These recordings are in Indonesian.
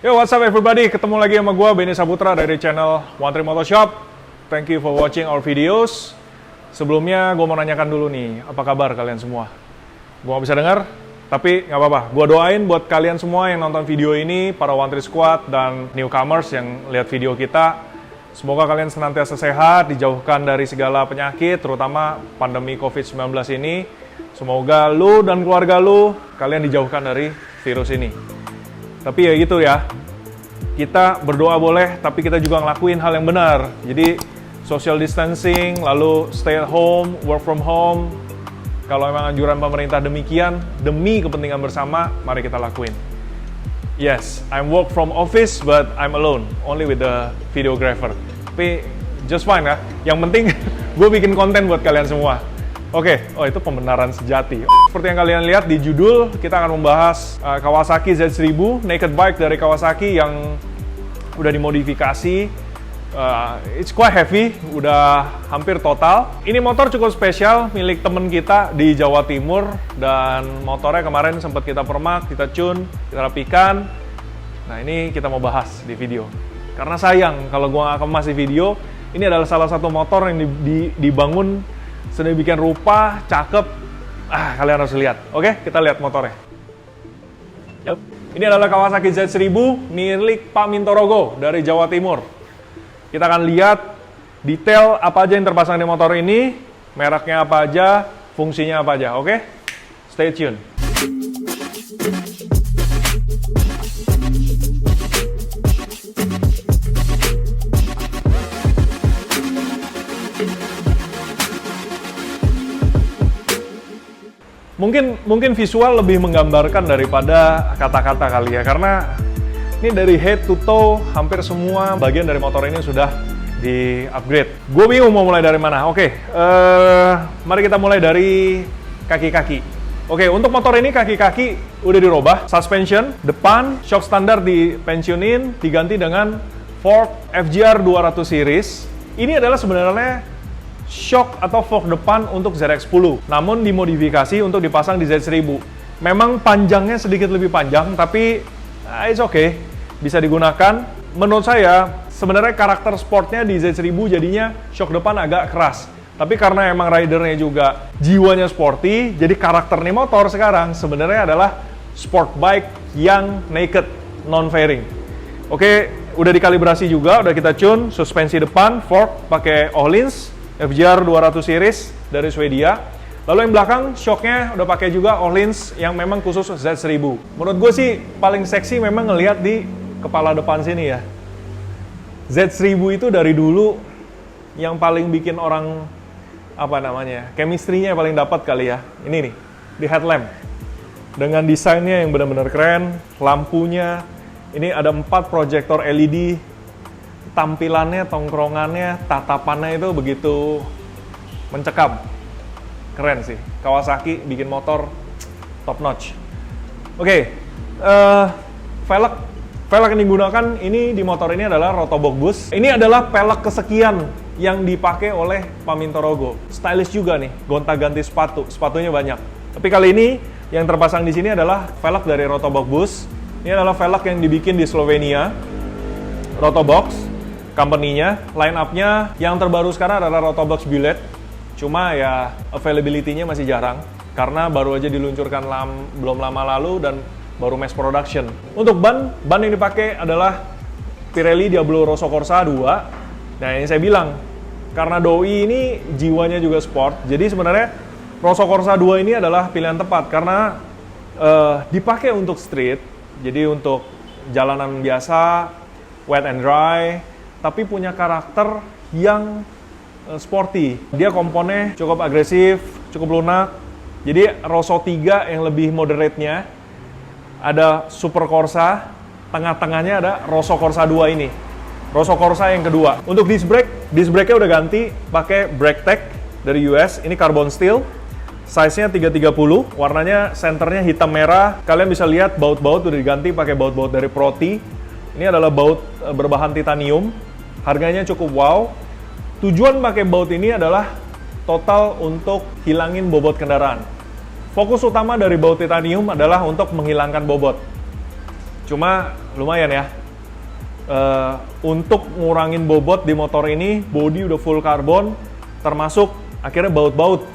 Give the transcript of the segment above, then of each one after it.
Yo, what's up everybody? Ketemu lagi sama gue, Benny Saputra dari channel One Trip Motor Shop. Thank you for watching our videos. Sebelumnya gue mau nanyakan dulu nih, apa kabar kalian semua? Gue gak bisa dengar, tapi nggak apa-apa. Gue doain buat kalian semua yang nonton video ini, para One Trip Squad dan newcomers yang lihat video kita. Semoga kalian senantiasa sehat, dijauhkan dari segala penyakit, terutama pandemi COVID-19 ini. Semoga lu dan keluarga lu, kalian dijauhkan dari virus ini. Tapi ya gitu ya, kita berdoa boleh, tapi kita juga ngelakuin hal yang benar. Jadi social distancing, lalu stay at home, work from home. Kalau memang anjuran pemerintah demikian, demi kepentingan bersama, mari kita lakuin. Yes, I'm work from office, but I'm alone, only with the videographer. Tapi just fine ya, yang penting gue bikin konten buat kalian semua. Oke, oh itu pembenaran sejati. Seperti yang kalian lihat di judul, kita akan membahas Kawasaki Z1000 naked bike dari Kawasaki yang udah dimodifikasi. It's quite heavy, udah hampir total. Ini motor cukup spesial, milik temen kita di Jawa Timur. Dan motornya kemarin sempat kita permak, kita tune, kita rapikan. Nah ini kita mau bahas di video. Karena sayang kalau gua nggak kemas di video, ini adalah salah satu motor yang dibangun sedemikian rupa, cakep. Kalian harus lihat. Oke, kita lihat motornya. Yep. Ini adalah Kawasaki Z1000 milik Pak Mintorogo dari Jawa Timur. Kita akan lihat detail apa aja yang terpasang di motor ini, mereknya apa aja, fungsinya apa aja. Oke? Stay tune. Mungkin visual lebih menggambarkan daripada kata-kata kali ya, karena ini dari head to toe hampir semua bagian dari motor ini sudah di-upgrade. Gue bingung mau mulai dari mana. Oke, mari kita mulai dari kaki-kaki. Oke, untuk motor ini kaki-kaki udah dirubah. Suspension depan shock standar dipensiunin, diganti dengan Ford FJR 200 series. Ini adalah sebenarnya shock atau fork depan untuk ZX10, namun dimodifikasi untuk dipasang di Z1000. Memang panjangnya sedikit lebih panjang, tapi it's okay, bisa digunakan. Menurut saya, sebenarnya karakter sportnya di Z1000 jadinya shock depan agak keras. Tapi karena emang ridernya juga jiwanya sporty, jadi karakter nih motor sekarang sebenarnya adalah sport bike yang naked, non-fairing. Oke, udah dikalibrasi juga, udah kita tune, suspensi depan, fork pakai Öhlins, FJR 200 series dari Swedia. Lalu yang belakang shocknya udah pakai juga Öhlins yang memang khusus Z1000. Menurut gue sih paling seksi memang ngelihat di kepala depan sini ya. Z1000 itu dari dulu yang paling bikin orang chemistry-nya paling dapat kali ya. Ini nih, di headlamp. Dengan desainnya yang benar-benar keren, lampunya. Ini ada 4 proyektor LED. Tampilannya, tongkrongannya, tatapannya itu begitu mencekam. Keren sih. Kawasaki bikin motor top notch. Oke, velg yang digunakan ini di motor ini adalah Rotobox Boost. Ini adalah velg kesekian yang dipakai oleh Pak Mintorogo. Stylish juga nih, gonta-ganti sepatunya banyak. Tapi kali ini yang terpasang di sini adalah velg dari Rotobox Boost. Ini adalah velg yang dibikin di Slovenia. Rotobox company-nya, line up-nya yang terbaru sekarang adalah Rotobox Bullet. Cuma ya availability-nya masih jarang karena baru aja diluncurkan belum lama lalu dan baru mass production. Untuk ban yang dipakai adalah Pirelli Diablo Rosso Corsa 2. Nah, yang saya bilang karena doi ini jiwanya juga sport. Jadi sebenarnya Rosso Corsa 2 ini adalah pilihan tepat karena dipakai untuk street. Jadi untuk jalanan biasa, wet and dry, tapi punya karakter yang sporty. Dia komponnya cukup agresif, cukup lunak. Jadi Rosso 3 yang lebih moderate-nya, ada Super Corsa, tengah-tengahnya ada Rosso Corsa 2 ini. Rosso Corsa yang kedua. Untuk disc brake-nya udah ganti pakai brake tech dari US. Ini carbon steel. Size-nya 330, warnanya senternya hitam merah. Kalian bisa lihat baut-baut udah diganti pakai baut-baut dari Proti. Ini adalah baut berbahan titanium. Harganya cukup wow. Tujuan pakai baut ini adalah total untuk hilangin bobot kendaraan. Fokus utama dari baut titanium adalah untuk menghilangkan bobot. Cuma lumayan ya. Untuk ngurangin bobot di motor ini, bodi udah full karbon, termasuk akhirnya baut-baut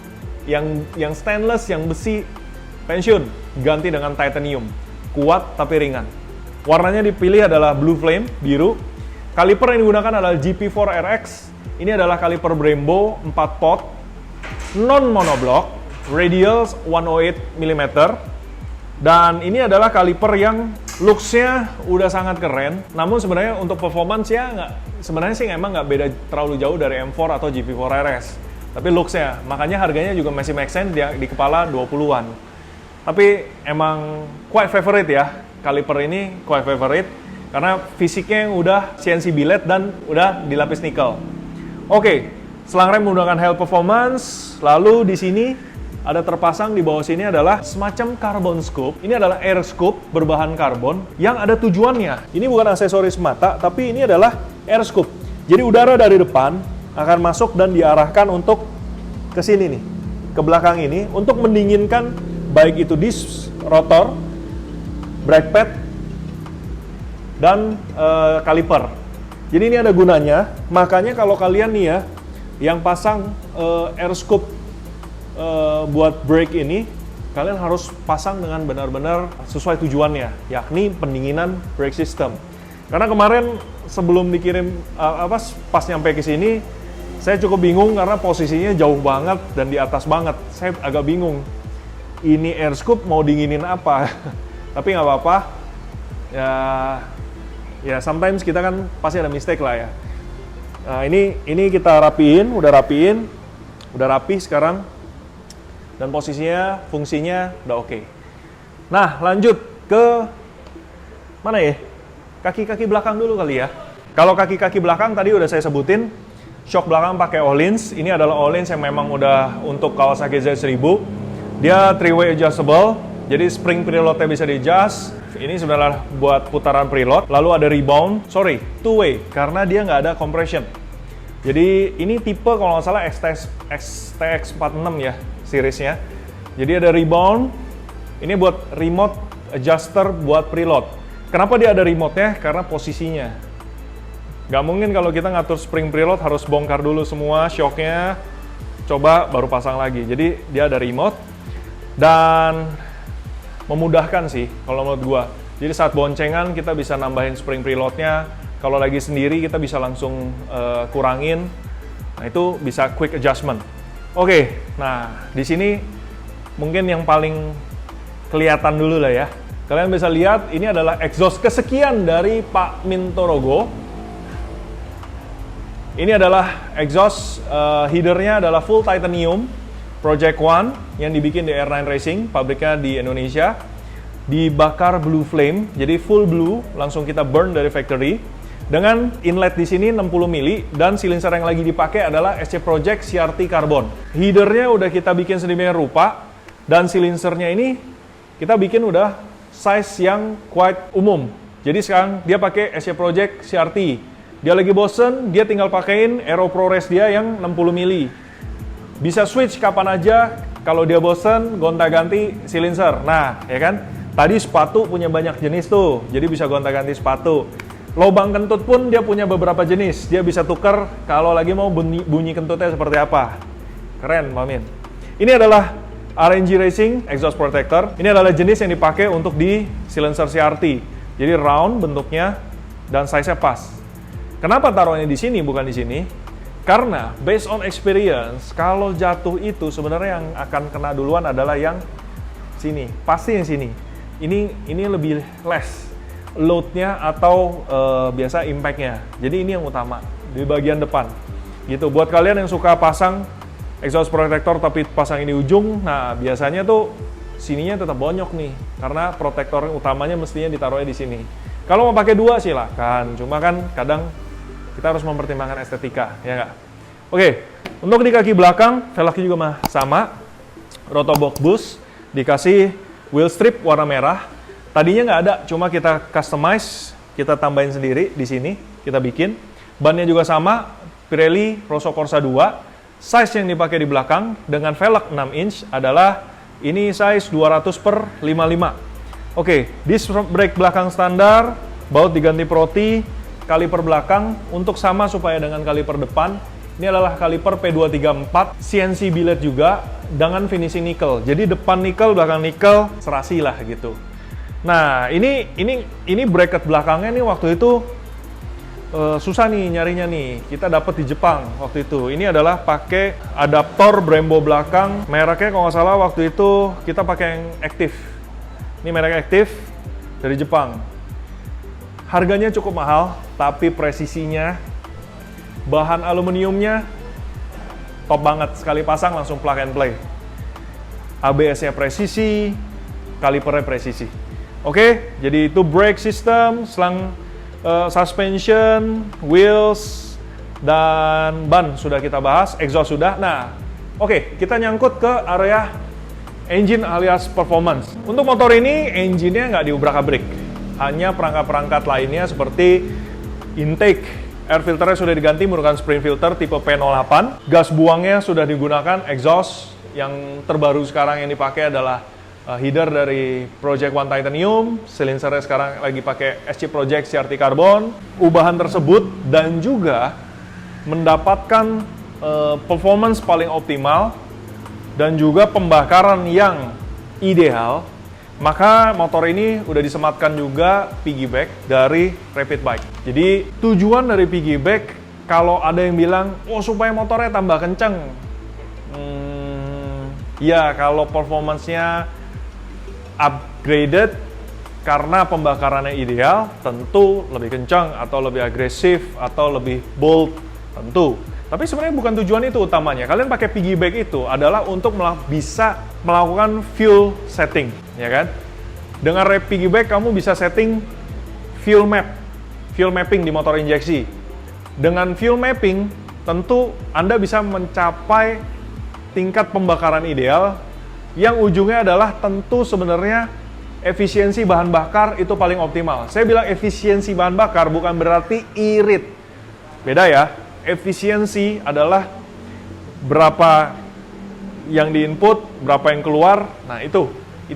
yang stainless, yang besi, pensiun, ganti dengan titanium, kuat tapi ringan. Warnanya dipilih adalah blue flame, biru. Kaliper yang digunakan adalah GP4RX. Ini adalah kaliper Brembo 4 pot, non monoblock, radius 108 mm. Dan ini adalah kaliper yang looks-nya udah sangat keren. Namun sebenarnya untuk performance ya sebenarnya sih emang nggak beda terlalu jauh dari M4 atau GP4RS. Tapi looks-nya, makanya harganya juga masih make sense di kepala 20-an. Tapi emang quite favorite ya, kaliper ini quite favorite. Karena fisiknya yang udah CNC billet dan udah dilapis nikel. Oke, selang rem menggunakan Hell Performance. Lalu di sini ada terpasang di bawah sini adalah semacam carbon scoop. Ini adalah air scoop berbahan karbon yang ada tujuannya. Ini bukan aksesoris mata, tapi ini adalah air scoop. Jadi udara dari depan akan masuk dan diarahkan untuk ke sini nih, ke belakang ini untuk mendinginkan baik itu disk, rotor, brake pad, dan kaliper. Jadi ini ada gunanya. Makanya kalau kalian nih ya, yang pasang air scoop buat brake ini, kalian harus pasang dengan benar-benar sesuai tujuannya, yakni pendinginan brake system. Karena kemarin sebelum dikirim pas nyampe ke sini, saya cukup bingung karena posisinya jauh banget dan di atas banget. Saya agak bingung. Ini air scoop mau dinginin apa? Tapi nggak apa-apa. Ya sometimes kita kan pasti ada mistake lah ya. Nah, ini kita rapiin, udah rapi sekarang. Dan posisinya, fungsinya udah oke. Nah, lanjut ke mana ya? Kaki-kaki belakang dulu kali ya. Kalau kaki-kaki belakang tadi udah saya sebutin, shock belakang pakai Öhlins. Ini adalah Öhlins yang memang udah untuk Kawasaki Z1000. Dia 3-way adjustable, jadi spring preloadnya bisa di-adjust. Ini sebenarnya buat putaran preload. Lalu ada rebound, 2-way, karena dia nggak ada compression. Jadi ini tipe kalau nggak salah XTX46 ya, seriesnya. Jadi ada rebound, ini buat remote adjuster buat preload. Kenapa dia ada remote-nya? Karena posisinya. Nggak mungkin kalau kita ngatur spring preload harus bongkar dulu semua shocknya, coba baru pasang lagi. Jadi dia ada remote dan memudahkan sih kalau menurut gua. Jadi saat boncengan kita bisa nambahin spring preload-nya. Kalau lagi sendiri kita bisa langsung kurangin. Nah itu bisa quick adjustment. Oke, nah di sini mungkin yang paling kelihatan dulu lah ya. Kalian bisa lihat ini adalah exhaust kesekian dari Pak Mintorogo. Ini adalah exhaust headernya adalah full titanium Project One yang dibikin di R9 Racing, pabriknya di Indonesia. Dibakar blue flame, jadi full blue, langsung kita burn dari factory. Dengan inlet di sini 60 mili dan silinser yang lagi dipakai adalah SC Project CRT Carbon. Headernya udah kita bikin sedemikian rupa dan silinsernya ini kita bikin udah size yang quite umum. Jadi sekarang dia pakai SC Project CRT. Dia lagi bosen, dia tinggal pakein Aero ProRes dia yang 60 mili. Bisa switch kapan aja, kalau dia bosen gonta-ganti silinser. Nah, ya kan? Tadi sepatu punya banyak jenis tuh, jadi bisa gonta-ganti sepatu. Lubang kentut pun dia punya beberapa jenis. Dia bisa tuker kalau lagi mau bunyi kentutnya seperti apa. Keren, Pak Min. Ini adalah RNG Racing Exhaust Protector. Ini adalah jenis yang dipakai untuk di silencer CRT. Jadi round bentuknya dan size-nya pas. Kenapa taruhnya di sini bukan di sini? Karena based on experience, kalau jatuh itu sebenarnya yang akan kena duluan adalah yang sini. Pasti yang sini. Ini lebih less load-nya atau biasa impact-nya. Jadi ini yang utama di bagian depan. Gitu. Buat kalian yang suka pasang exhaust protector tapi pasang ini ujung, nah biasanya tuh sininya tetap bonyok nih karena protektor utamanya mestinya ditaruhnya di sini. Kalau mau pakai dua silakan, cuma kan kadang kita harus mempertimbangkan estetika, ya nggak? Oke, untuk di kaki belakang, velgnya juga sama. Rotobox boost, dikasih wheel strip warna merah. Tadinya nggak ada, cuma kita customize, kita tambahin sendiri di sini, kita bikin. Bannya juga sama, Pirelli Rosso Corsa 2. Size yang dipakai di belakang dengan velg 6 inch adalah ini size 200/55. Oke, disc brake belakang standar, baut diganti Proti, kaliper belakang untuk sama supaya dengan kaliper depan. Ini adalah kaliper P234, CNC billet juga dengan finishing nickel. Jadi depan nickel, belakang nickel, serasi lah gitu. Nah, ini bracket belakangnya nih waktu itu susah nih nyarinya nih. Kita dapat di Jepang waktu itu. Ini adalah pakai adaptor Brembo belakang. Mereknya kalau nggak salah waktu itu kita pakai yang aktif. Ini merek aktif dari Jepang. Harganya cukup mahal, tapi presisinya, bahan aluminiumnya top banget. Sekali pasang langsung plug and play. ABS-nya presisi, kalipernya presisi. Oke, jadi itu brake system, selang suspension, wheels, dan ban sudah kita bahas, exhaust sudah. Nah, oke, kita nyangkut ke area engine alias performance. Untuk motor ini, engine-nya nggak diubrak-abrik. Hanya perangkat-perangkat lainnya seperti intake, air filternya sudah diganti menggunakan spring filter tipe P08. Gas buangnya sudah digunakan exhaust. Yang terbaru sekarang yang dipakai adalah header dari Project One Titanium, silinsernya sekarang lagi pakai SC Project CRT Carbon. Ubahan tersebut dan juga mendapatkan performance paling optimal dan juga pembakaran yang ideal, maka motor ini udah disematkan juga piggyback dari Rapid Bike. Jadi tujuan dari piggyback, kalau ada yang bilang, oh supaya motornya tambah kenceng, ya kalau performance-nya upgraded karena pembakarannya ideal, tentu lebih kencang atau lebih agresif atau lebih bold, tentu. Tapi sebenarnya bukan tujuan itu utamanya. Kalian pakai piggyback itu adalah untuk bisa melakukan fuel setting, ya kan? Dengan piggyback kamu bisa setting fuel mapping di motor injeksi. Dengan fuel mapping, tentu Anda bisa mencapai tingkat pembakaran ideal yang ujungnya adalah tentu sebenarnya efisiensi bahan bakar itu paling optimal. Saya bilang efisiensi bahan bakar bukan berarti irit. Beda ya. Efisiensi adalah berapa yang diinput, berapa yang keluar. Nah, itu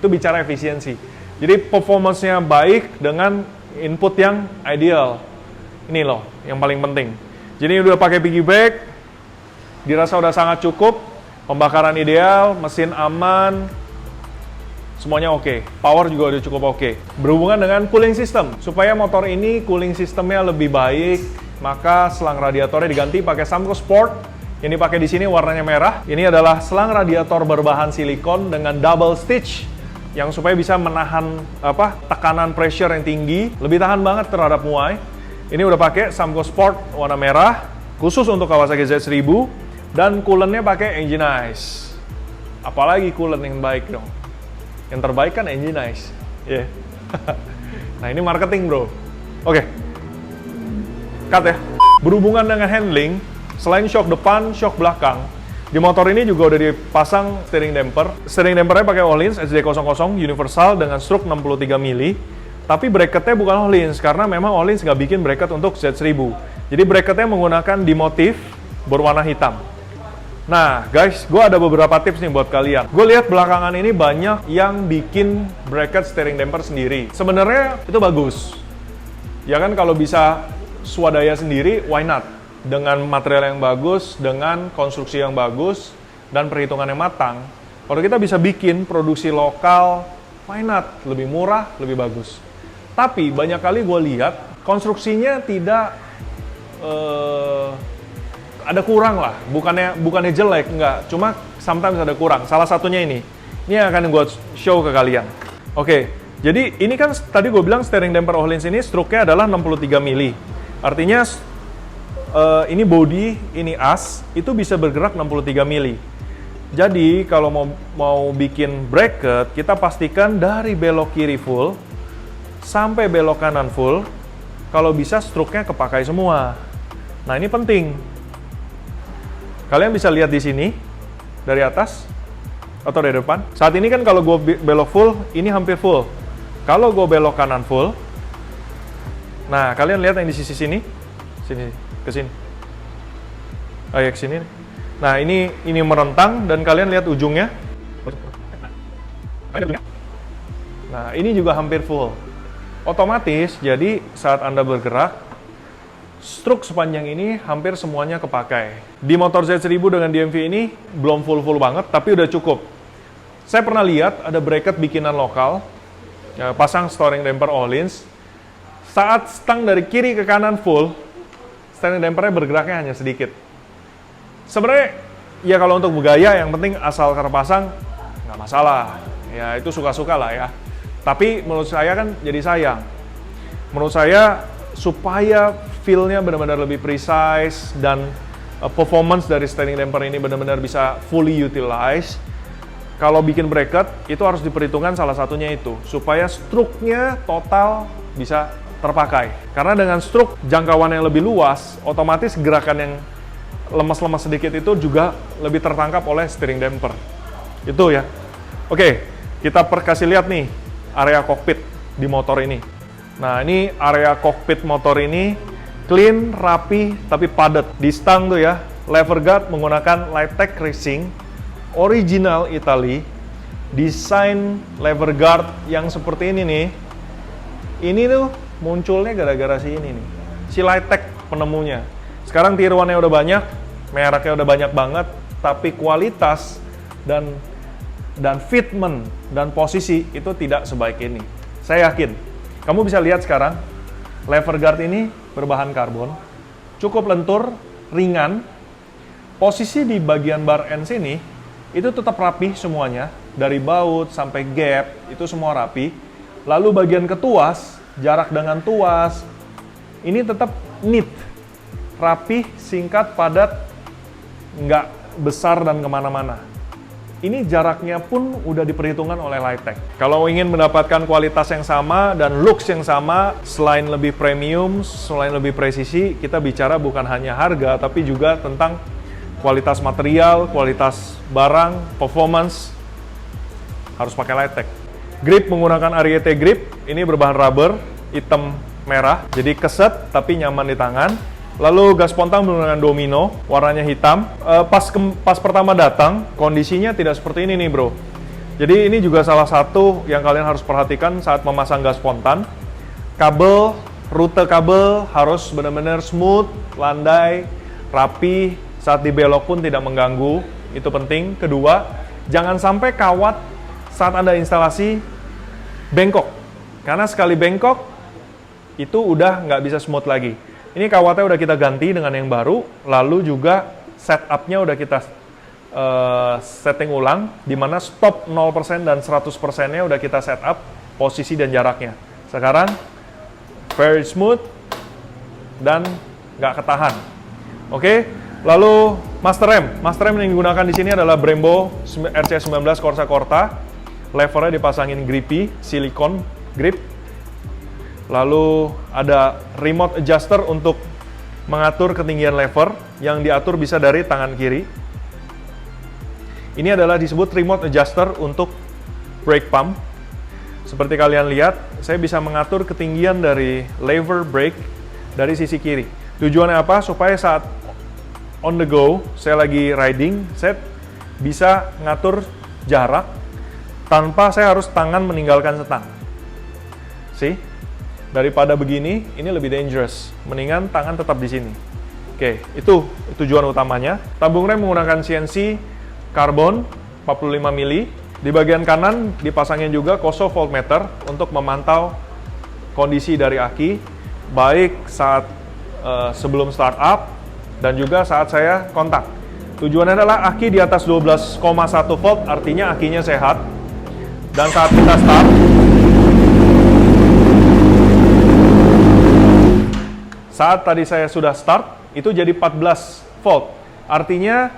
bicara efisiensi. Jadi performance-nya baik dengan input yang ideal. Ini loh yang paling penting. Jadi udah pakai piggyback, dirasa udah sangat cukup, pembakaran ideal, mesin aman, semuanya oke. Power juga udah cukup oke. Berhubungan dengan cooling system, supaya motor ini cooling systemnya lebih baik, maka selang radiatornya diganti pakai Samco Sport. Yang dipakai di sini warnanya merah. Ini adalah selang radiator berbahan silikon dengan double stitch yang supaya bisa menahan tekanan pressure yang tinggi, lebih tahan banget terhadap muai. Ini udah pakai Samco Sport warna merah khusus untuk Kawasaki Z1000 dan coolant-nya pakai Engine Ice. Apalagi coolant yang baik dong. Yang terbaik kan Engine Ice. Yeah. Nah, ini marketing, bro. Oke. Cut ya. Berhubungan dengan handling, selain shock depan, shock belakang, di motor ini juga udah dipasang steering damper. Steering dampernya pakai Öhlins SD00 universal dengan stroke 63 mili. Tapi bracketnya bukan Öhlins karena memang Öhlins nggak bikin bracket untuk Z1000. Jadi bracketnya menggunakan dimotif berwarna hitam. Nah, guys, gue ada beberapa tips nih buat kalian. Gue lihat belakangan ini banyak yang bikin bracket steering damper sendiri. Sebenarnya itu bagus. Ya kan, kalau bisa swadaya sendiri, why not? Dengan material yang bagus, dengan konstruksi yang bagus, dan perhitungan yang matang, kalau kita bisa bikin produksi lokal, why not? Lebih murah, lebih bagus. Tapi banyak kali gue lihat konstruksinya tidak ada kurang lah, bukannya jelek, enggak. Cuma sometimes ada kurang. Salah satunya ini yang akan gue show ke kalian. Oke, jadi ini kan tadi gue bilang steering damper Öhlins ini stroke-nya adalah 63 mili. Artinya ini body, ini as, itu bisa bergerak 63 mili. Jadi kalau mau bikin bracket, kita pastikan dari belok kiri full sampai belok kanan full, kalau bisa stroke-nya kepakai semua. Nah, ini penting. Kalian bisa lihat di sini, dari atas, atau dari depan. Saat ini kan kalau gue belok full, ini hampir full. Kalau gue belok kanan full, nah kalian lihat yang di sisi sini, ke sini. Ke sini. Nah, ini merentang, dan kalian lihat ujungnya. Nah, ini juga hampir full. Otomatis, jadi saat Anda bergerak, struk sepanjang ini hampir semuanya kepakai. Di motor Z1000 dengan DMV ini belum full-full banget, tapi udah cukup. Saya pernah lihat ada bracket bikinan lokal, pasang steering damper Öhlins. Saat stang dari kiri ke kanan full, steering dampernya bergeraknya hanya sedikit. Sebenarnya, ya kalau untuk bergaya, yang penting asal terpasang, nggak masalah. Ya, itu suka-suka lah ya. Tapi menurut saya kan jadi sayang. Menurut saya, supaya feel-nya benar-benar lebih precise dan performance dari steering damper ini benar-benar bisa fully utilized, kalau bikin bracket, itu harus diperhitungkan salah satunya itu. Supaya struknya total bisa terpakai. Karena dengan struk jangkauan yang lebih luas, otomatis gerakan yang lemas-lemas sedikit itu juga lebih tertangkap oleh steering damper. Itu ya. Oke, kita kasih lihat nih area kokpit di motor ini. Nah, ini area kokpit motor ini clean, rapi, tapi padat. Di stang tuh ya, lever guard menggunakan Lightech Racing, original Italy. Desain lever guard yang seperti ini nih, ini tuh munculnya gara-gara si ini nih, si Lightech penemunya. Sekarang tier 1-nya udah banyak, mereknya udah banyak banget, tapi kualitas dan fitment dan posisi itu tidak sebaik ini. Saya yakin. Kamu bisa lihat sekarang, lever guard ini berbahan karbon, cukup lentur, ringan. Posisi di bagian bar end sini, itu tetap rapi semuanya. Dari baut sampai gap, itu semua rapi. Lalu bagian ketuas, jarak dengan tuas, ini tetap neat. Rapi, singkat, padat, nggak besar dan kemana-mana. Ini jaraknya pun udah diperhitungkan oleh Lightech. Kalau ingin mendapatkan kualitas yang sama dan looks yang sama, selain lebih premium, selain lebih presisi, kita bicara bukan hanya harga, tapi juga tentang kualitas material, kualitas barang, performance, harus pakai Lightech. Grip menggunakan Ariete grip, ini berbahan rubber, hitam merah, jadi keset tapi nyaman di tangan. Lalu gas spontan menggunakan Domino, warnanya hitam. Pas pertama datang, kondisinya tidak seperti ini nih bro. Jadi ini juga salah satu yang kalian harus perhatikan saat memasang gas spontan. Kabel, rute kabel harus benar-benar smooth, landai, rapi, saat dibelok pun tidak mengganggu, itu penting. Kedua, jangan sampai kawat saat Anda instalasi bengkok. Karena sekali bengkok, itu udah nggak bisa smooth lagi. Ini kawatnya udah kita ganti dengan yang baru, lalu juga setup-nya udah kita setting ulang, di mana stop 0% dan 100%-nya udah kita setup posisi dan jaraknya. Sekarang, very smooth dan nggak ketahan. Oke, lalu master rem yang digunakan di sini adalah Brembo RC19 Corsa Corta. Levernya dipasangin grippy, silikon grip. Lalu ada remote adjuster untuk mengatur ketinggian lever yang diatur bisa dari tangan kiri. Ini adalah disebut remote adjuster untuk brake pump. Seperti kalian lihat, saya bisa mengatur ketinggian dari lever brake dari sisi kiri. Tujuannya apa? Supaya saat on the go, saya lagi riding, saya bisa ngatur jarak tanpa saya harus tangan meninggalkan setang. See? Daripada begini, ini lebih dangerous. Mendingan tangan tetap di sini. Oke, itu tujuan utamanya. Tabung rem menggunakan CNC karbon 45 mili. Di bagian kanan dipasangin juga Koso voltmeter untuk memantau kondisi dari aki, baik saat sebelum startup dan juga saat saya kontak. Tujuannya adalah aki di atas 12,1 volt, artinya akinya sehat. Dan saat kita start, saat tadi saya sudah start, itu jadi 14 volt. Artinya,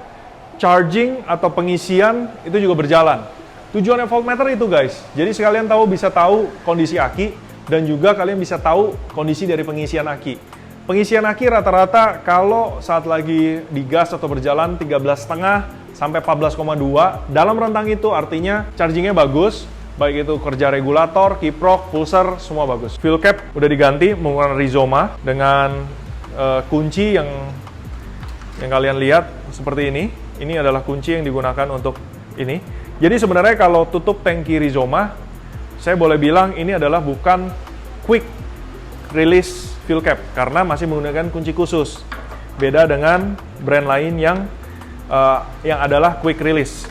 charging atau pengisian itu juga berjalan. Tujuannya voltmeter itu guys, jadi sekalian bisa tahu kondisi aki, dan juga kalian bisa tahu kondisi dari pengisian aki. Pengisian aki rata-rata kalau saat lagi digas atau berjalan 13,5 sampai 14,2, dalam rentang itu artinya chargingnya bagus, baik itu kerja regulator, kiprok, pulser, semua bagus. Fuel cap udah diganti menggunakan Rizoma dengan kunci yang kalian lihat seperti ini. Ini adalah kunci yang digunakan untuk ini. Jadi sebenarnya kalau tutup tangki Rizoma, saya boleh bilang ini adalah bukan quick release fuel cap karena masih menggunakan kunci khusus. Beda dengan brand lain yang adalah quick release.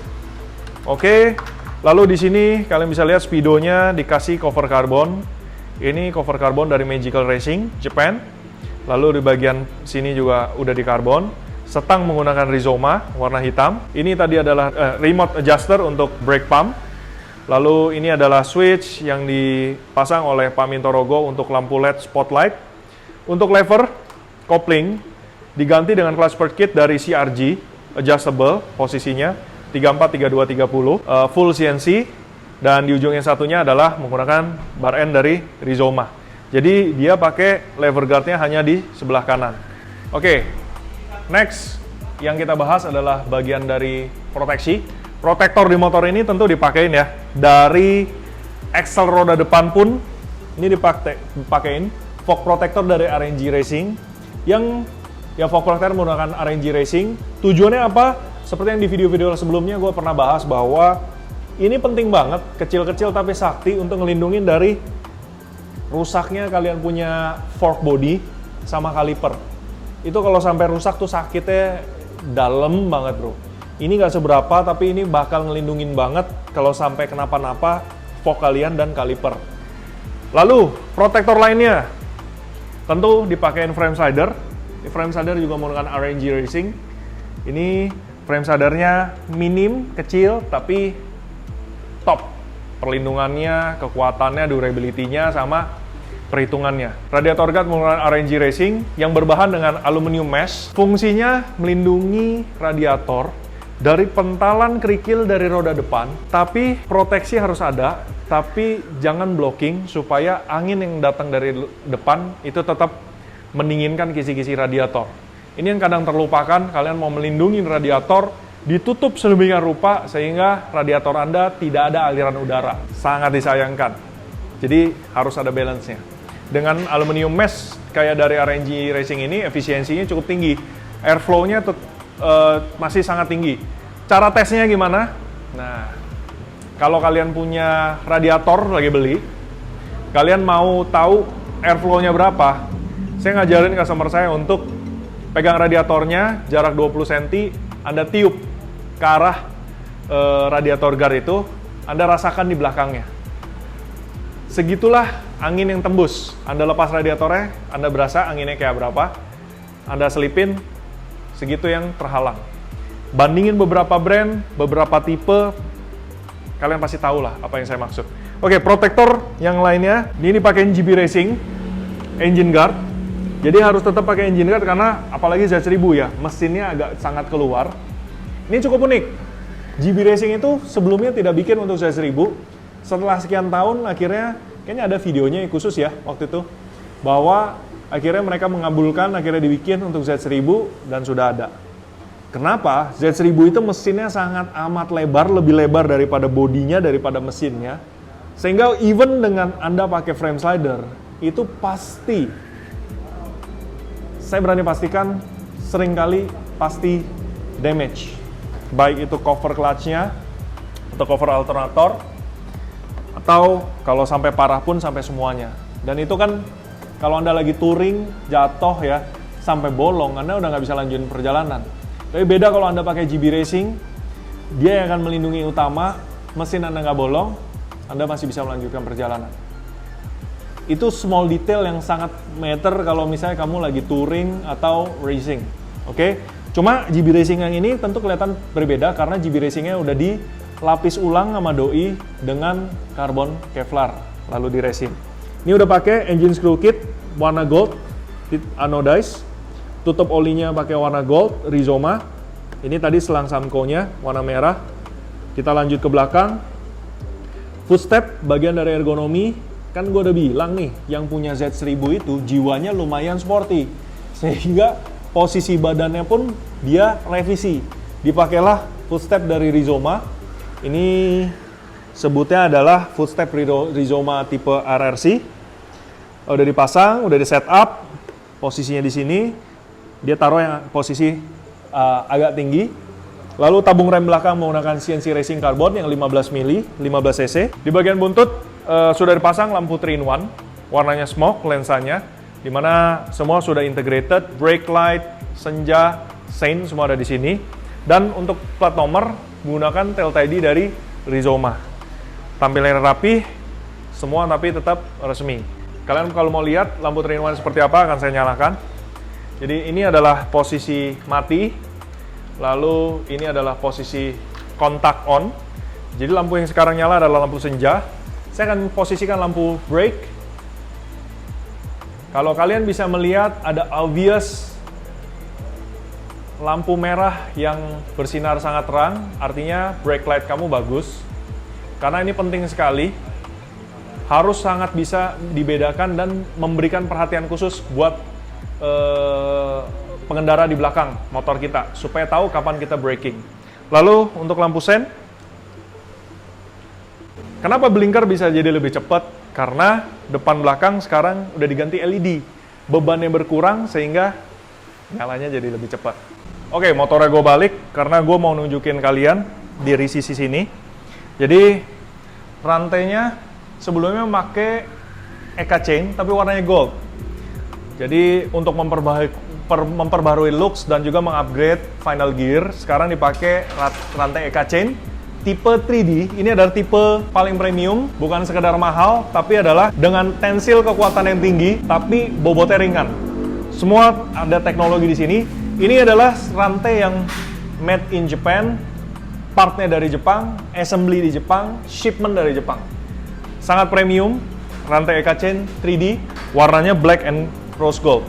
Oke, lalu di sini kalian bisa lihat speedonya dikasih cover karbon. Ini cover karbon dari Magical Racing Japan. Lalu di bagian sini juga udah di karbon. Setang menggunakan Rizoma warna hitam. Ini tadi adalah remote adjuster untuk brake pump. Lalu ini adalah switch yang dipasang oleh Pak Mintorogo untuk lampu LED spotlight. Untuk lever kopling diganti dengan clutch spurt kit dari CRG, adjustable posisinya 34, 32, 30, full CNC, dan di ujung yang satunya adalah menggunakan bar end dari Rizoma. Jadi dia pakai lever guardnya hanya di sebelah kanan. Oke, next yang kita bahas adalah bagian dari proteksi. Protektor di motor ini tentu dipakein ya. Dari axle roda depan pun ini dipakein fog protector dari RNG Racing. Yang fog protector menggunakan RNG Racing. Tujuannya apa? Seperti yang di video-video sebelumnya gue pernah bahas bahwa ini penting banget, kecil-kecil tapi sakti untuk ngelindungin dari rusaknya kalian punya fork body sama kaliper. Itu kalau sampai rusak tuh sakitnya dalam banget bro. Ini nggak seberapa, tapi ini bakal ngelindungin banget kalau sampai kenapa-napa fork kalian dan kaliper. Lalu, protektor lainnya tentu dipakein frame slider. Ini frame slider juga menggunakan RNG Racing. Ini frame slidernya minim, kecil, tapi top. Perlindungannya, kekuatannya, durability-nya, sama perhitungannya. Radiator guard menggunakan RNG Racing yang berbahan dengan aluminium mesh. Fungsinya melindungi radiator dari pentalan kerikil dari roda depan, tapi proteksi harus ada, tapi jangan blocking supaya angin yang datang dari depan itu tetap mendinginkan kisi-kisi radiator. Ini yang kadang terlupakan, kalian mau melindungi radiator, ditutup sedemikian rupa sehingga radiator Anda tidak ada aliran udara. Sangat disayangkan. Jadi harus ada balance-nya. Dengan aluminium mesh kayak dari RNG Racing ini, efisiensinya cukup tinggi. Airflow-nya masih sangat tinggi. Cara tesnya gimana? Nah, kalau kalian punya radiator lagi beli, kalian mau tahu airflow-nya berapa, saya ngajarin customer saya untuk pegang radiatornya, jarak 20 cm, Anda tiup ke arah radiator guard itu, Anda rasakan di belakangnya. Segitulah angin yang tembus. Anda lepas radiatornya, Anda berasa anginnya kayak berapa, Anda selipin, segitu yang terhalang. Bandingin beberapa brand, beberapa tipe, kalian pasti tahu lah apa yang saya maksud. Oke, protektor yang lainnya, ini dipakai GB Racing, engine guard. Jadi harus tetap pakai engine guard karena apalagi Z1000 ya, mesinnya agak sangat keluar. Ini cukup unik. GB Racing itu sebelumnya tidak bikin untuk Z1000. Setelah sekian tahun, akhirnya, kayaknya ada videonya khusus ya waktu itu, bahwa akhirnya mereka mengabulkan, akhirnya dibikin untuk Z1000 dan sudah ada. Kenapa? Z1000 itu mesinnya sangat amat lebar, lebih lebar daripada bodinya, daripada mesinnya. Sehingga even dengan Anda pakai frame slider, itu pasti, saya berani pastikan, seringkali pasti damage. Baik itu cover clutch-nya, atau cover alternator, atau kalau sampai parah pun sampai semuanya. Dan itu kan, kalau Anda lagi touring, jatuh ya, sampai bolong, Anda udah nggak bisa lanjutin perjalanan. Tapi beda kalau Anda pakai GB Racing, dia yang akan melindungi utama, mesin Anda nggak bolong, Anda masih bisa melanjutkan perjalanan. Itu small detail yang sangat matter kalau misalnya kamu lagi touring atau racing. Oke? Cuma GB Racing yang ini tentu kelihatan berbeda karena GB Racing-nya udah dilapis ulang sama doi dengan karbon Kevlar, lalu di resin. Ini udah pakai engine screw kit warna gold, anodized. Tutup olinya pakai warna gold, Rizoma. Ini tadi selang Samco-nya, warna merah. Kita lanjut ke belakang. Footstep, bagian dari ergonomi. Kan gue udah bilang nih, yang punya Z1000 itu jiwanya lumayan sporty. Sehingga posisi badannya pun dia revisi. Dipakailah footstep dari Rizoma. Ini sebutnya adalah footstep Rizoma tipe RRC. Udah dipasang, udah di setup. Posisinya di sini. Dia taruh yang posisi agak tinggi. Lalu tabung rem belakang menggunakan CNC Racing Carbon yang 15 mili, 15 cc. Di bagian buntut sudah dipasang lampu 3-in-1, warnanya smoke, lensanya, dimana semua sudah integrated, brake light, senja, sein, semua ada di sini. Dan untuk plat nomor, menggunakan Tail ID dari Rizoma. Tampilannya rapi, semua tapi tetap resmi. Kalian kalau mau lihat lampu 3-in-1 seperti apa, akan saya nyalakan. Jadi ini adalah posisi mati, lalu ini adalah posisi kontak on. Jadi lampu yang sekarang nyala adalah lampu senja. Saya akan posisikan lampu brake. Kalau kalian bisa melihat ada obvious lampu merah yang bersinar sangat terang, artinya brake light kamu bagus. Karena ini penting sekali, harus sangat bisa dibedakan dan memberikan perhatian khusus buat pengendara di belakang motor kita, supaya tahu kapan kita braking. Lalu untuk lampu sen, kenapa blinker bisa jadi lebih cepat? Karena depan belakang sekarang udah diganti LED. Bebannya berkurang sehingga nyalanya jadi lebih cepat. Oke, motornya gue balik karena gue mau nunjukin kalian di sisi sini. Jadi rantainya sebelumnya pakai EK chain tapi warnanya gold. Jadi untuk memperbarui looks dan juga mengupgrade final gear, sekarang dipakai rantai EK chain tipe 3D. Ini adalah tipe paling premium, bukan sekedar mahal, tapi adalah dengan tensil kekuatan yang tinggi, tapi bobotnya ringan. Semua ada teknologi di sini. Ini adalah rantai yang made in Japan, partnya dari Jepang, assembly di Jepang, shipment dari Jepang. Sangat premium, rantai EK chain 3D, warnanya black and rose gold.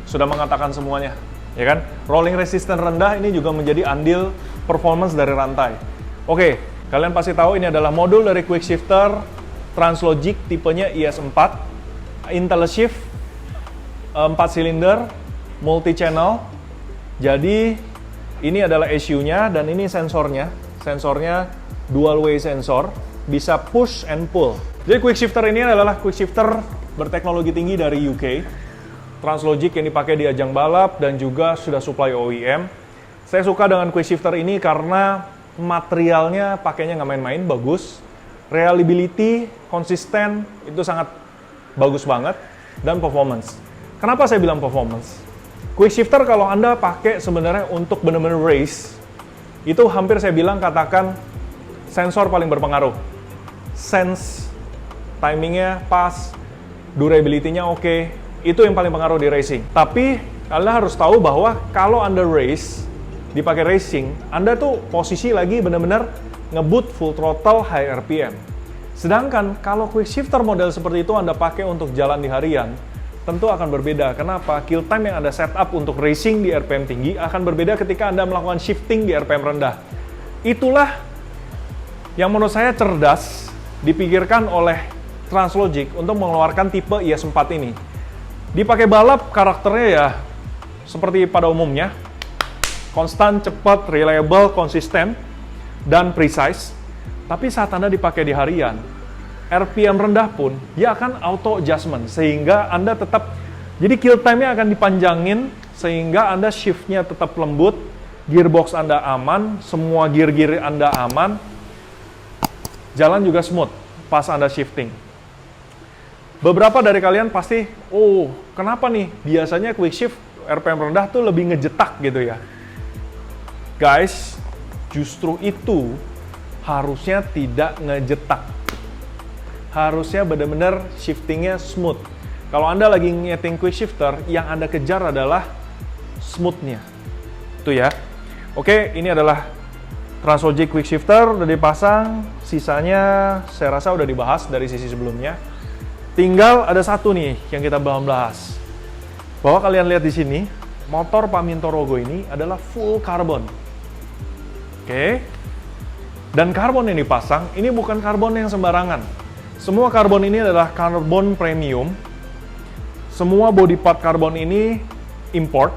Sudah mengatakan semuanya, ya kan? Rolling resistance rendah ini juga menjadi andil performance dari rantai. Oke, kalian pasti tahu ini adalah modul dari quick shifter Translogic tipenya IS4, IntelliShift 4 silinder, multi channel. Jadi ini adalah ECU-nya dan ini sensornya. Sensornya dual way sensor, bisa push and pull. Jadi quick shifter ini adalah quick shifter berteknologi tinggi dari UK. Translogic yang dipakai di ajang balap dan juga sudah supply OEM. Saya suka dengan quick shifter ini karena materialnya pakainya nggak main-main, bagus. Reliability, konsisten, itu sangat bagus banget. Dan performance. Kenapa saya bilang performance? Quick shifter kalau Anda pakai sebenarnya untuk benar-benar race, itu hampir saya bilang katakan sensor paling berpengaruh. Sense, timingnya pas, durability-nya oke. Itu yang paling pengaruh di racing. Tapi Anda harus tahu bahwa kalau Anda race, dipakai racing, Anda tuh posisi lagi benar-benar ngebut full throttle high RPM. Sedangkan kalau quick shifter model seperti itu Anda pakai untuk jalan di harian, tentu akan berbeda. Kenapa? Kill time yang Anda setup untuk racing di RPM tinggi akan berbeda ketika Anda melakukan shifting di RPM rendah. Itulah yang menurut saya cerdas dipikirkan oleh Translogic untuk mengeluarkan tipe IS4 ini. Dipakai balap, karakternya ya seperti pada umumnya, konstan, cepat, reliable, konsisten, dan precise. Tapi saat Anda dipakai di harian, RPM rendah pun, dia akan auto adjustment, sehingga Anda tetap, jadi kill time-nya akan dipanjangin, sehingga Anda shift-nya tetap lembut, gearbox Anda aman, semua gear-gear Anda aman, jalan juga smooth pas Anda shifting. Beberapa dari kalian pasti, oh kenapa nih biasanya quick shift RPM rendah tuh lebih ngejetak gitu ya. Guys, justru itu harusnya tidak ngejetak. Harusnya benar-benar shiftingnya smooth. Kalau Anda lagi nyeting quick shifter, yang Anda kejar adalah smoothnya. Itu ya. Oke, ini adalah Translogic quick shifter, udah dipasang. Sisanya saya rasa udah dibahas dari sisi sebelumnya. Tinggal ada satu nih yang kita belum bahas. Bahwa kalian lihat di sini, motor Paminto Rogo ini adalah full karbon. Oke. Dan karbon yang dipasang, ini bukan karbon yang sembarangan. Semua karbon ini adalah karbon premium. Semua body part karbon ini import.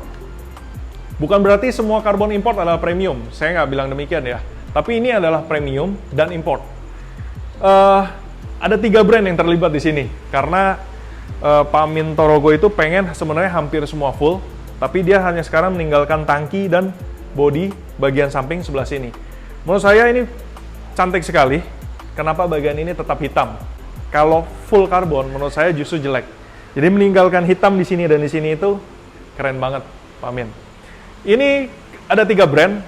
Bukan berarti semua karbon import adalah premium. Saya nggak bilang demikian ya. Tapi ini adalah premium dan import. Ada 3 brand yang terlibat di sini. Karena Paminto Rogo itu pengen sebenarnya hampir semua full. Tapi dia hanya sekarang meninggalkan tangki dan body bagian samping sebelah sini. Menurut saya ini cantik sekali. Kenapa bagian ini tetap hitam? Kalau full karbon menurut saya justru jelek. Jadi meninggalkan hitam di sini dan di sini itu keren banget, Pak Amin. Ini ada 3 brand.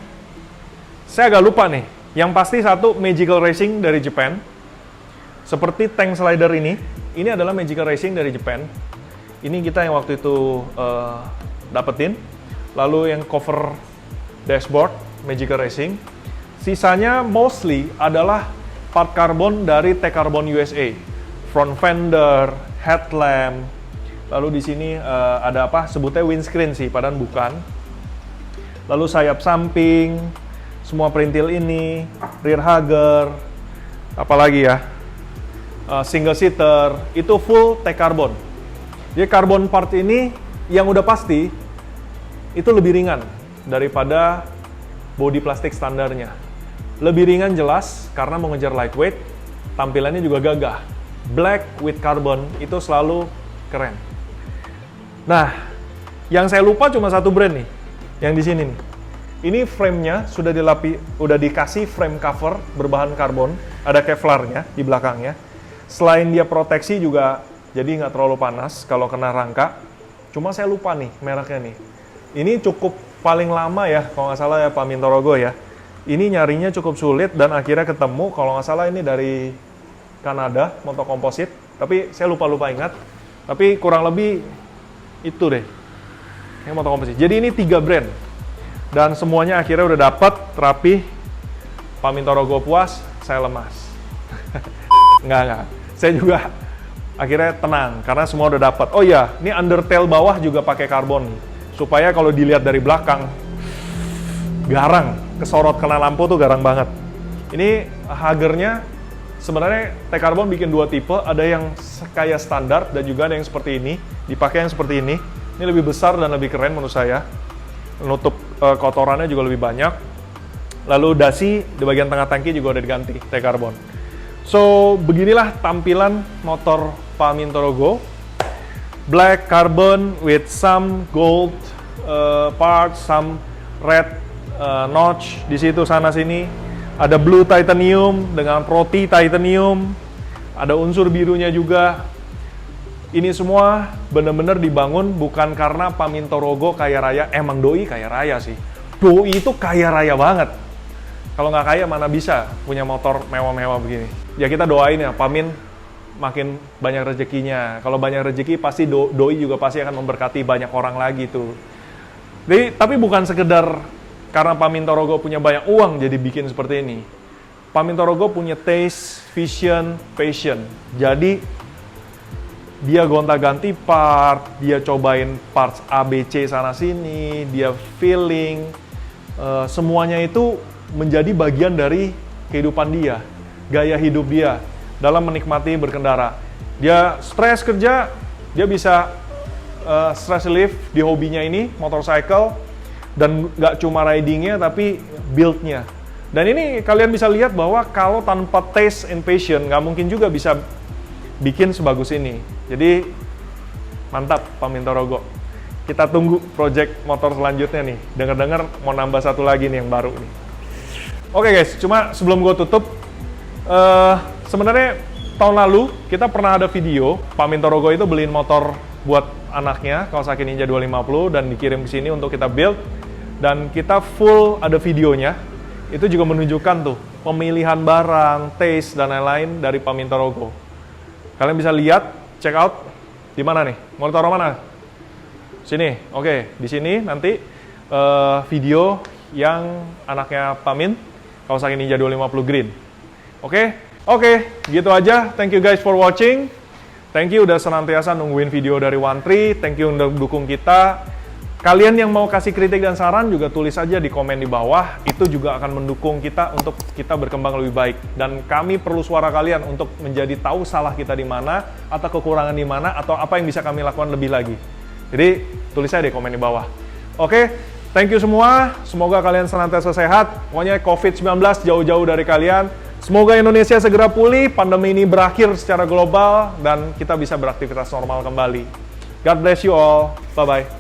Saya agak lupa nih. Yang pasti satu Magical Racing dari Japan. Seperti tank slider ini adalah Magical Racing dari Japan. Ini kita yang waktu itu dapetin. Lalu yang cover dashboard Magical Racing. Sisanya mostly adalah part karbon dari T-Carbon USA. Front fender, headlamp. Lalu di sini ada apa? Sebutnya windscreen sih, padahal bukan. Lalu sayap samping, semua perintil ini, rear hugger, apalagi ya? Single seater, itu full T-Carbon. Jadi carbon part ini yang udah pasti itu lebih ringan daripada bodi plastik standarnya. Lebih ringan jelas karena mau ngejar lightweight, tampilannya juga gagah. Black with carbon itu selalu keren. Nah, yang saya lupa cuma satu brand nih, yang di sini nih. Ini frame-nya udah dikasih frame cover berbahan karbon, ada Kevlar-nya di belakangnya. Selain dia proteksi juga jadi nggak terlalu panas kalau kena rangka. Cuma saya lupa nih mereknya nih. Ini cukup paling lama ya, kalau nggak salah ya Pak Mintorogo ya. Ini nyarinya cukup sulit dan akhirnya ketemu, kalau nggak salah ini dari Kanada, motor komposit. Tapi saya lupa ingat. Tapi kurang lebih itu deh. Ini motor komposit. Jadi ini 3 brand. Dan semuanya akhirnya udah dapat, rapi. Pak Mintorogo puas, saya lemas. Enggak. Saya juga akhirnya tenang, karena semua udah dapat. Oh iya, ini undertail bawah juga pakai karbon. Supaya kalau dilihat dari belakang, garang, kesorot kena lampu tuh garang banget. Ini huggernya sebenarnya T-Carbon bikin 2 tipe, ada yang kayak standar dan juga ada yang seperti ini, dipakai yang seperti ini. Ini lebih besar dan lebih keren menurut saya. Nutup kotorannya juga lebih banyak. Lalu dasi di bagian tengah tangki juga udah diganti T-Carbon. So, beginilah tampilan motor Pak Mintorogo. Black carbon with some gold parts, some red notch di situ sana sini. Ada blue titanium dengan proti titanium. Ada unsur birunya juga. Ini semua benar-benar dibangun bukan karena Pak Mintorogo kaya raya. Emang doi kaya raya sih. Doi itu kaya raya banget. Kalau nggak kaya mana bisa punya motor mewah-mewah begini. Ya kita doain ya Pak Min makin banyak rezekinya. Kalau banyak rezeki pasti doi juga pasti akan memberkati banyak orang lagi tuh. Jadi, tapi bukan sekedar karena Pak Mintorogo punya banyak uang jadi bikin seperti ini. Pak Mintorogo punya taste, vision, passion. Jadi dia gonta-ganti part, dia cobain parts A, B, C sana sini, dia feeling, semuanya itu menjadi bagian dari kehidupan dia, gaya hidup dia dalam menikmati berkendara. Dia stres kerja, dia bisa stress relief di hobinya ini, motorcycle, dan nggak cuma ridingnya tapi build-nya. Dan ini kalian bisa lihat bahwa kalau tanpa taste and passion, nggak mungkin juga bisa bikin sebagus ini. Jadi mantap Pak Mintorogo. Kita tunggu project motor selanjutnya nih. Dengar-dengar mau nambah satu lagi nih yang baru nih. Oke guys, cuma sebelum gue tutup, sebenarnya tahun lalu kita pernah ada video Pak Mintorogo itu beliin motor buat anaknya Kawasaki Ninja 250 dan dikirim ke sini untuk kita build, dan kita full ada videonya. Itu juga menunjukkan tuh pemilihan barang, taste dan lain-lain dari Pak Mintorogo. Kalian bisa lihat, check out di mana nih? Mau taruh mana? Sini. Oke, di sini nanti video yang anaknya Pak Min Kawasaki Ninja 250 Green. Oke, gitu aja. Thank you guys for watching. Thank you udah senantiasa nungguin video dari One3. Thank you udah dukung kita. Kalian yang mau kasih kritik dan saran juga tulis aja di komen di bawah. Itu juga akan mendukung kita untuk kita berkembang lebih baik. Dan kami perlu suara kalian untuk menjadi tahu salah kita di mana, atau kekurangan di mana, atau apa yang bisa kami lakukan lebih lagi. Jadi tulis aja di komen di bawah. Oke, thank you semua. Semoga kalian senantiasa sehat. Pokoknya COVID-19 jauh-jauh dari kalian. Semoga Indonesia segera pulih, pandemi ini berakhir secara global, dan kita bisa beraktivitas normal kembali. God bless you all. Bye-bye.